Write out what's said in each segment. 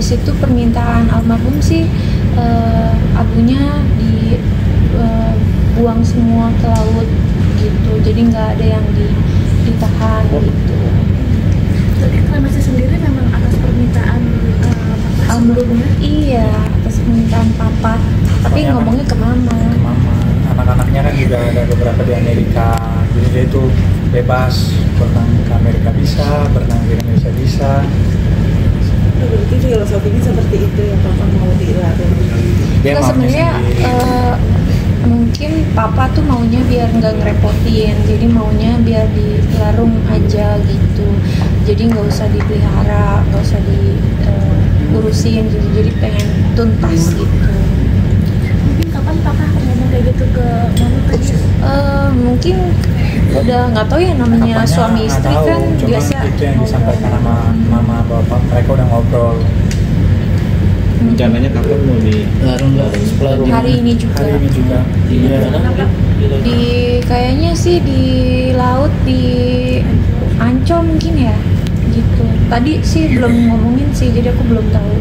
itu permintaan almarhum sih abunya dibuang semua ke laut gitu, jadi nggak ada yang ditahan gitu. Jadi kremasi sendiri memang atas permintaan papa sebelumnya? Iya, atas permintaan papa, tapi Pokoknya ngomongnya ke mama. Ke mama. Anak-anaknya kan juga ada beberapa di Amerika, jadi dia itu bebas berenang ke Amerika bisa, berenang di Indonesia bisa. Berarti filosofinya seperti itu ya, papa mau dilarang. Dia Nah, maunya sebenarnya sendiri. mungkin papa tuh maunya biar nggak ngerepotin, jadi maunya biar dilarung aja gitu, jadi nggak usah dipelihara, nggak usah diurusin gitu, jadi pengen tuntas gitu. Mungkin kapan papa ngomong kayak gitu ke mama tadi? Mungkin udah nggak tahu ya, namanya Apanya suami nggak istri tahu, kan cuman biasa itu yang disampaikan sama ngobrol. mama bapak, mereka udah ngobrol. Rencananya kapan mau di Larung Hari ini juga. Hari ini juga. Iya. Di kayaknya sih di laut di Ancol mungkin ya gitu. Tadi sih belum ngomongin sih, jadi aku belum tahu.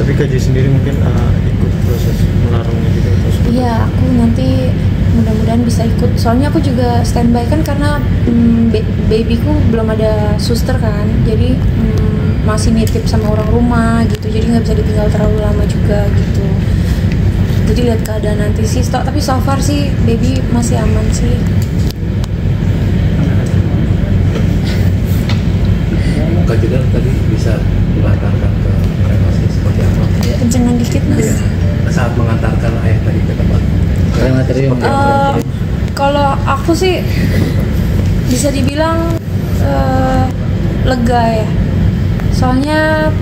Tapi KJ sendiri mungkin ikut proses melarungnya juga terus. Iya, aku nanti mudah-mudahan bisa ikut. Soalnya aku juga standby kan karena babyku belum ada suster kan. Jadi masih nitip sama orang rumah gitu. Jadi nggak bisa ditinggal terlalu lama juga gitu. Jadi lihat keadaan nanti sih. Tapi so far sih baby masih aman sih. Kak Jedar tadi bisa mengantarkan ke kremasi seperti apa? Kencengan dikit mas. Iya. Saat mengantarkan ayah tadi ke tempat krematorium. Kalau aku sih bisa dibilang lega ya. Soalnya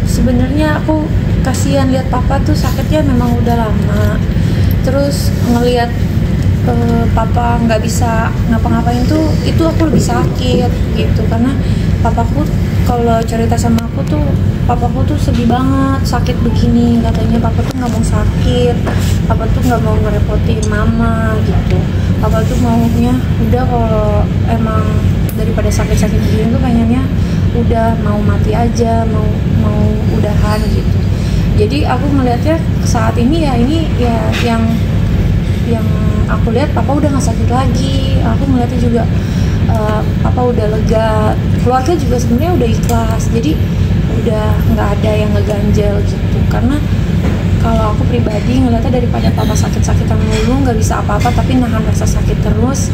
sebenarnya aku kasihan lihat papa tuh sakitnya memang udah lama. Terus ngelihat papa nggak bisa ngapa-ngapain tuh, itu aku lebih sakit gitu, karena papaku kalau cerita sama aku tuh, papaku tuh sedih banget sakit begini, katanya papa tuh nggak mau sakit, papa tuh nggak mau ngerepotin mama gitu, papa tuh maunya udah kalau emang daripada sakit-sakit begini tuh pengennya udah mau mati aja, mau udahan gitu. Jadi aku melihatnya saat ini ya yang aku lihat papa udah nggak sakit lagi. Aku melihatnya juga papa udah lega, keluarga juga sebenarnya udah ikhlas, jadi udah nggak ada yang ngeganjel gitu. Karena kalau aku pribadi ngeliatnya daripada papa sakit-sakitan mulu nggak bisa apa-apa tapi nahan rasa sakit terus,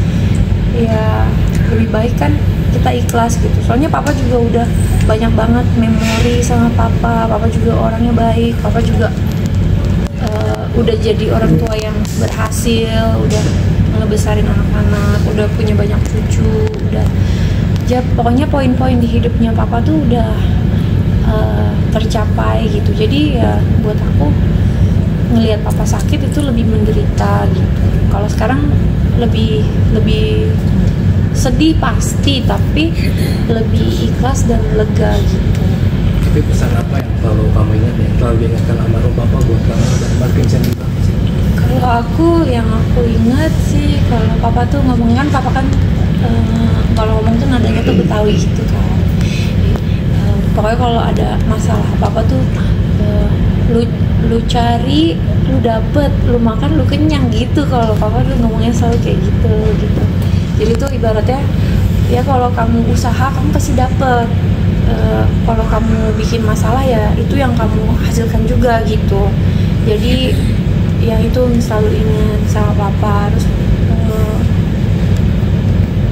ya lebih baik kan kita ikhlas gitu. Soalnya papa juga udah banyak banget memori sama papa juga orangnya baik, papa juga udah jadi orang tua yang berhasil, udah ngebesarin anak-anak, udah punya banyak cucu, udah ya pokoknya poin-poin di hidupnya papa tuh udah tercapai gitu. Jadi ya buat aku ngelihat papa sakit itu lebih menderita gitu. Kalau sekarang lebih sedih pasti, tapi lebih ikhlas dan lega gitu. Tapi pesan apa yang selalu kamu ingat, yang selalu diingatkan almarhum papa buat kamu dan Mas Vincent juga? Kalau yang aku ingat sih, kalau papa tuh ngomong kan, papa kan kalau ngomong tuh nadanya tuh Betawi gitu kan. Pokoknya kalau ada masalah papa tuh lu cari, lu dapet, lu makan, lu kenyang gitu. Kalau papa tuh ngomongnya selalu kayak gitu. Jadi tuh ibaratnya ya kalau kamu usaha kamu pasti dapet. Kalau kamu bikin masalah ya itu yang kamu hasilkan juga gitu. Jadi ya itu selalu ingat sama papa. Terus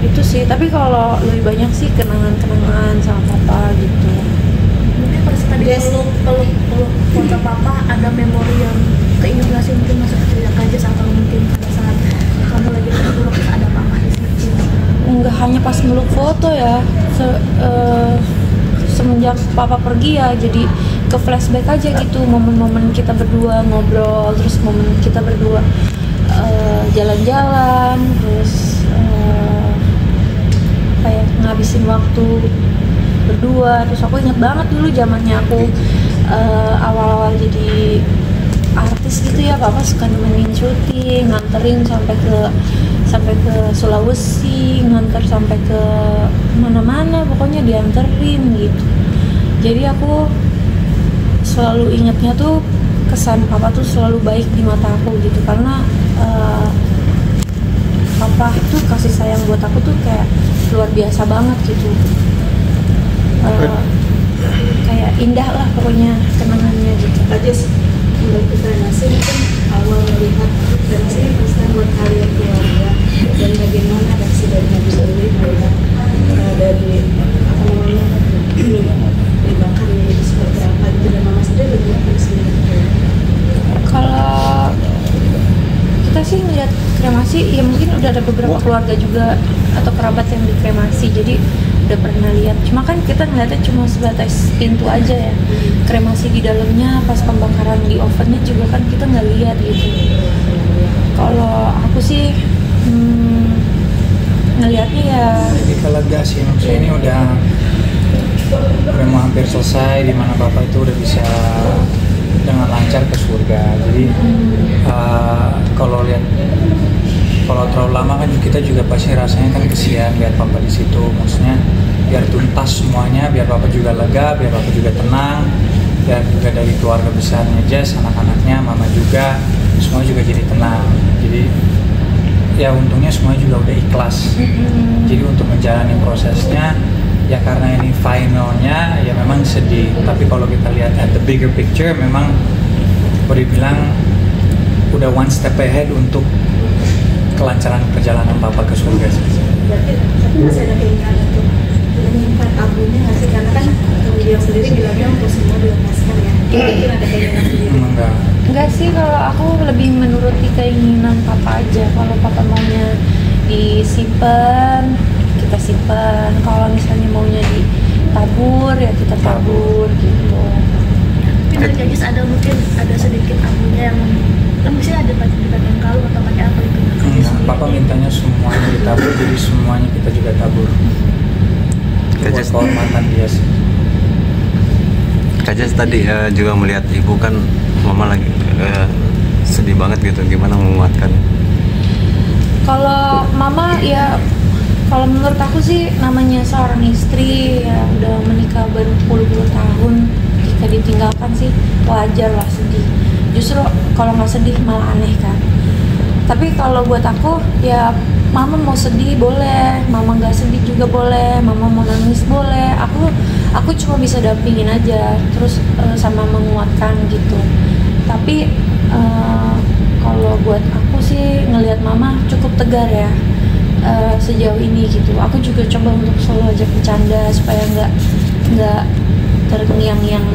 itu sih, tapi kalau lebih banyak sih kenangan-kenangan sama papa gitu. Mungkin pas tadi peluk foto papa, ada memori yang keinget nggak sih, mungkin masa kecil aja, atau mungkin pada saat kamu lagi terburuk terus ada papa di situ? Nggak hanya pas meluk foto ya, semenjak papa pergi ya jadi ke flashback aja gitu, momen-momen kita berdua ngobrol, terus momen kita berdua jalan-jalan, terus kayak ngabisin waktu berdua. Terus aku inget banget dulu zamannya aku awal-awal jadi artis gitu ya, papa suka nemenin syuting, nganterin sampai ke Sulawesi, nganter sampai ke mana-mana, pokoknya dianterin gitu. Jadi aku selalu ingatnya tuh kesan papa tuh selalu baik di mata aku gitu, karena papa tuh kasih sayang buat aku tuh kayak luar biasa banget gitu. Kayak indah lah pokoknya kenangannya gitu. Aja mulai ke kremasi mungkin awal melihat kremasi ini pesan buat kalian keluarga, dan bagaimana reaksi dari Nabi sendiri melihat dari apa namanya dibakarnya itu seperti apa gitu, dan mama sendiri bagaimana sendiri? Kalau kita sih ngeliat kremasi ya mungkin udah ada beberapa keluarga juga atau kerabat yang dikremasi, jadi udah pernah lihat. Cuma kan kita ngeliatnya cuma sebatas pintu aja ya. Kremasi di dalamnya pas pembakaran di ovennya juga kan kita nggak lihat gitu. Kalau aku sih ngelihatnya ya Jadi lega sih, maksudnya ini udah mau hampir selesai, di mana bapak itu udah bisa dengan lancar ke surga. Jadi kalau terlalu lama kan kita juga pasti rasanya kan kesian lihat papa di situ. Maksudnya biar tuntas semuanya, biar bapak juga lega, biar bapak juga tenang, biar juga dari keluarga besarnya Jess, anak-anaknya, mama juga, semua juga jadi tenang. Jadi ya untungnya semuanya juga udah ikhlas. Jadi untuk menjalani prosesnya ya karena ini finalnya ya memang sedih, tapi kalau kita lihat at the bigger picture memang boleh bilang udah one step ahead untuk kelancaran perjalanan papa ke surga sih. Berarti tapi masih ada keinginan untuk menyimpan abunya nggak sih, karena kan dia sendiri bilangnya untuk semua dilepaskan ya, mungkin ada keinginan sendiri? enggak sih, kalau aku lebih menuruti keinginan papa aja. Kalau papa maunya disimpan, kita simpan. Kalau misalnya maunya ditabur, ya kita tabur gitu. Tapi dari Kajis ada mungkin ada sedikit abunya yang mungkin ada pakai yang kalung atau pakai apa itu? Enggak, papa mintanya semuanya ditabur, jadi semuanya kita juga tabur. Buat kehormatan dia sih. Kak Jess tadi juga melihat ibu kan, mama lagi sedih banget gitu, gimana menguatkan? Kalau mama ya, kalau menurut aku sih namanya seorang istri ya udah menikah berpuluh-puluh tahun, jika ditinggalkan sih wajar lah sedih. Justru kalau nggak sedih malah aneh kan. Tapi kalau buat aku ya mama mau sedih boleh, mama nggak sedih juga boleh, mama mau nangis boleh. Aku cuma bisa dampingin aja, terus sama menguatkan gitu. Tapi kalau buat aku sih ngelihat mama cukup tegar ya sejauh ini gitu. Aku juga coba untuk selalu ajak bercanda supaya nggak terngiang-ngiang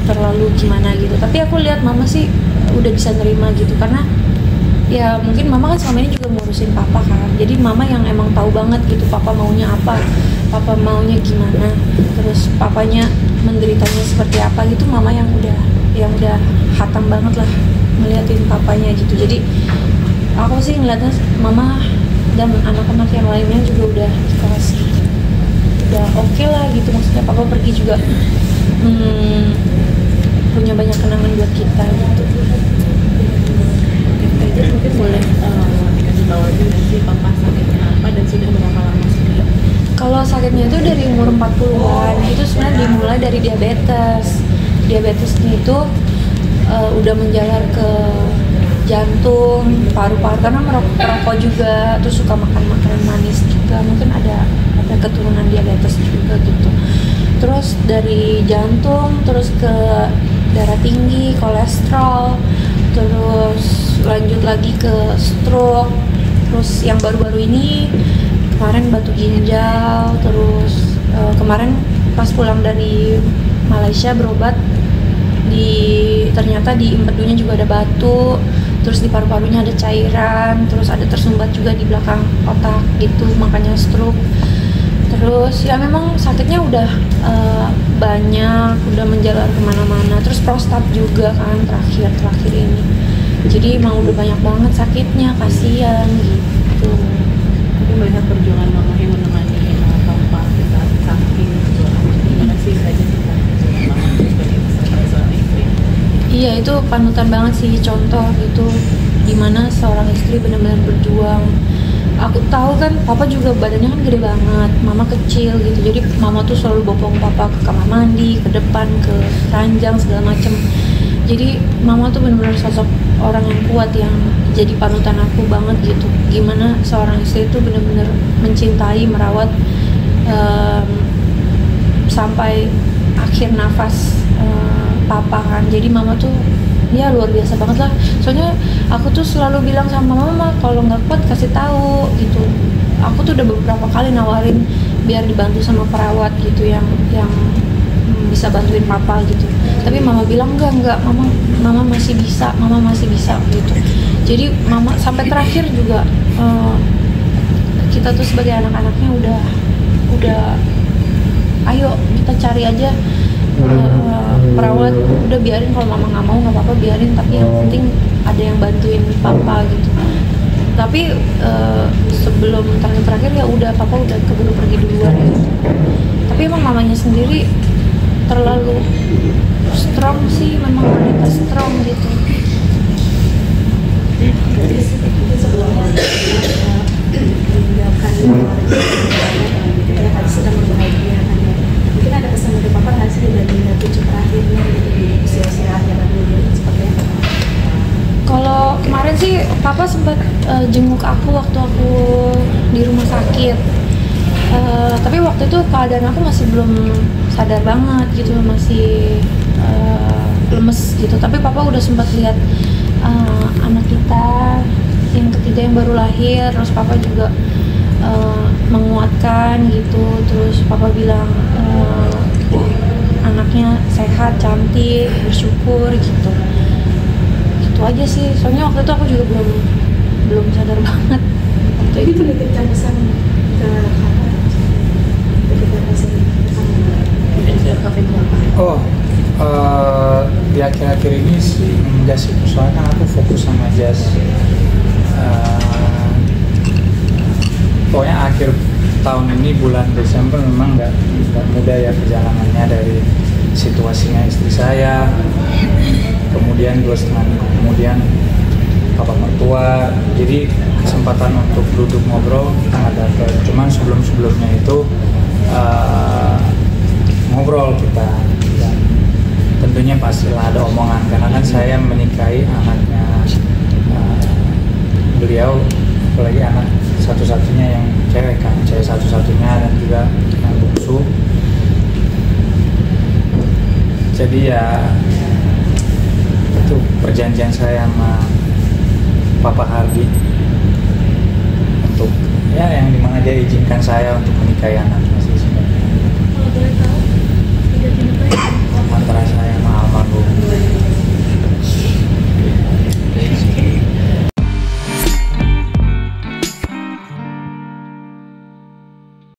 terlalu gimana gitu. Tapi aku lihat mama sih udah bisa nerima gitu, karena ya mungkin mama kan selama ini juga ngurusin papa kan, jadi mama yang emang tahu banget gitu papa maunya apa, papa maunya gimana, terus papanya menderitanya seperti apa gitu. Mama yang udah hatam banget lah ngeliatin papanya gitu. Jadi aku sih ngeliatnya mama dan anak-anak yang lainnya juga udah ikhlas gitu, udah oke lah gitu. Maksudnya papa pergi juga punya banyak kenangan buat kita gitu. Jadi mungkin boleh dikasih tahu aja nanti papa sakitnya apa dan sudah berapa lama sih? Kalau sakitnya itu dari umur 40-an, itu sebenarnya dimulai dari diabetes. Diabetesnya itu udah menjalar ke jantung, paru-paru, karena merokok juga, terus suka makan makanan manis juga, mungkin ada keturunan diabetes juga gitu. Terus dari jantung, terus ke darah tinggi, kolesterol, terus lanjut lagi ke stroke, terus yang baru-baru ini kemarin batu ginjal, terus kemarin pas pulang dari Malaysia berobat ternyata di empedunya juga ada batu, terus di paru-parunya ada cairan, terus ada tersumbat juga di belakang otak gitu, makanya stroke. Terus ya memang sakitnya udah banyak, udah menjalar kemana-mana. Terus prostat juga kan terakhir ini. Jadi emang udah banyak banget sakitnya, kasihan gitu. Tapi melihat perjuangan mama yang menemani papa di saat sakit, gimana sih saja kita mama sebagai seorang istri? Iya, itu panutan banget sih, contoh gitu dimana seorang istri benar-benar berjuang aku tahu kan papa juga badannya kan gede banget, mama kecil gitu, jadi mama tuh selalu bopong papa ke kamar mandi, ke depan, ke ranjang segala macem. Jadi mama tuh benar-benar sosok orang yang kuat, yang jadi panutan aku banget gitu. Gimana seorang istri tuh benar-benar mencintai, merawat sampai akhir nafas papa kan. Jadi mama tuh ya luar biasa banget lah. Soalnya aku tuh selalu bilang sama mama, kalau nggak kuat kasih tahu gitu. Aku tuh udah beberapa kali nawarin biar dibantu sama perawat gitu yang bisa bantuin papa gitu. Tapi mama bilang enggak, mama masih bisa gitu. Jadi mama sampai terakhir juga kita tuh sebagai anak-anaknya udah ayo kita cari aja perawat, udah biarin kalau mama nggak mau nggak apa-apa, biarin, tapi yang penting ada yang bantuin papa gitu. Tapi sebelum terakhir ya udah papa udah keburu pergi duluan gitu. Tapi emang mamanya sendiri terlalu strong sih, memang wanita strong gitu. Jadi sebelumnya meninggalkan keluarga, kita kan sedang berbahagia kan ya. Mungkin ada pesan dari papa nggak sih dari cucu terakhirnya gitu di usia akhirat dulu seperti apa? Kalau kemarin sih papa sempat jenguk aku waktu aku di rumah sakit. Tapi waktu itu keadaan aku masih belum sadar banget gitu, masih lemes gitu. Tapi papa udah sempat lihat anak kita yang ketiga yang baru lahir, terus papa juga menguatkan gitu. Terus papa bilang anaknya sehat, cantik, bersyukur gitu. Gitu aja sih. Soalnya waktu itu aku juga belum sadar banget. Jadi itu nitipkan pesan ke kakak, ketika kasih Oh, di akhir-akhir ini sih enggak sih, soalnya kan aku fokus sama jazz. Pokoknya akhir tahun ini bulan Desember memang nggak mudah ya perjalanannya, dari situasinya istri saya, kemudian 2,5 minggu kemudian papa mertua, jadi kesempatan untuk duduk ngobrol kita nggak dapat. Cuman sebelumnya itu ngobrol kita, dan tentunya pastilah ada omongan, karena kan saya menikahi anaknya beliau, apalagi anak satu-satunya yang cewek kan, cewek satu-satunya dan juga yang bungsu. Jadi ya itu perjanjian saya sama Papa Hardi untuk ya yang dimana dia izinkan saya untuk menikahi anak.